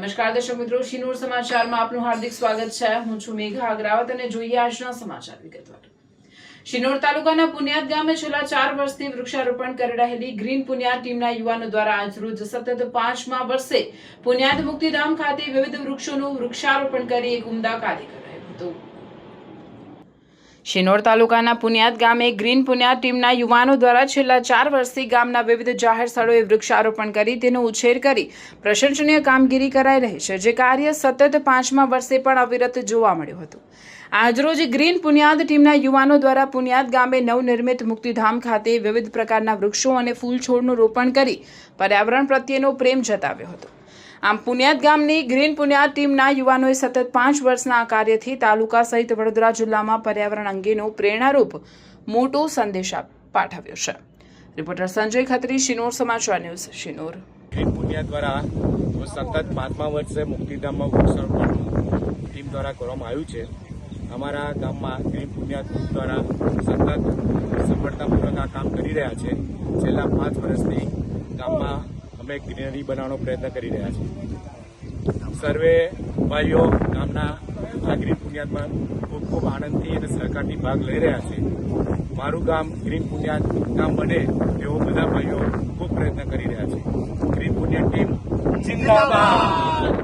નમસ્કાર દર્શક મિત્રો, શિનોર સમાચારમાં આપનું હાર્દિક સ્વાગત છે। હું છું મેઘા અગ્રાવત અને જોઈએ આજના સમાચાર વિગતવાર। શિનોર તાલુકાના પુનિયાદ ગામે છેલ્લા 4 વર્ષથી વૃક્ષારોપણ કરી રહેલી ગ્રીન પુનિયાદ ટીમના યુવાનો દ્વારા આજરોજ સતત 5મા વર્ષે પુનિયાદ મુક્તિધામ ખાતે વિવિધ વૃક્ષોનું વૃક્ષારોપણ કરી એક ઉમદા કાર્ય કરાયું હતું। શિનોર તાલુકાના પુનિયાદ ગામે ગ્રીન પુનિયાદ ટીમના યુવાનો દ્વારા છેલ્લા 4 વર્ષથી ગામના વિવિધ જાહેર સ્થળોએ વૃક્ષારોપણ કરી તેનો ઉછેર કરી પ્રશંસનીય કામગીરી કરાઈ રહી છે, જે કાર્ય સતત 5મા વર્ષે પણ અવિરત જોવા મળ્યું હતું। આજરોજ ગ્રીન પુનિયાદ ટીમના યુવાનો દ્વારા પુનિયાદ ગામે નવનિર્મિત મુક્તિધામ ખાતે વિવિધ પ્રકારના વૃક્ષો અને ફૂલ છોડનું રોપણ કરી પર્યાવરણ પ્રત્યેનો પ્રેમ જતાવ્યો હતો। આમ પુનિયાદ ગામની ગ્રીન પુનિયાદ ટીમના યુવાનોએ સતત 5 વર્ષના આ કાર્યથી તાલુકા સહિત વડોદરા જિલ્લામાં પર્યાવરણ અંગેનો પ્રેરણારૂપ મોટો સંદેશ પાઠવ્યો છે। રિપોર્ટર સંજય ખત્રી, શિનોર સમાચાર ન્યૂઝ, શિનોર। ગ્રીન પુનિયાદ દ્વારા સતત 5મા વર્ષે મુક્તિધામમાં વૃક્ષારોપણ ટીમ દ્વારા કરવામાં આવ્યું છે। અમારા ગામમાં ગ્રીન પુનિયાદ ગ્રુપ દ્વારા સતત સફળતાપૂર્વક આ કામ કરી રહ્યા છે। છેલ્લા 5 વર્ષથી ગામમાં અમે ગ્રીનરી બનાવવાનો પ્રયત્ન કરી રહ્યા છીએ। સર્વે ભાઈઓ ગામના આ ગ્રીન પુનિયાદમાં ખૂબ ખૂબ આનંદથી અને સહકારથી ભાગ લઈ રહ્યા છે। મારું ગામ ગ્રીન પુનિયાદ ગામ બને એવો બધા ભાઈઓ ખૂબ પ્રયત્ન કરી રહ્યા છે। ગ્રીન પુનિયાદ ટીમ જિંદાબાદ।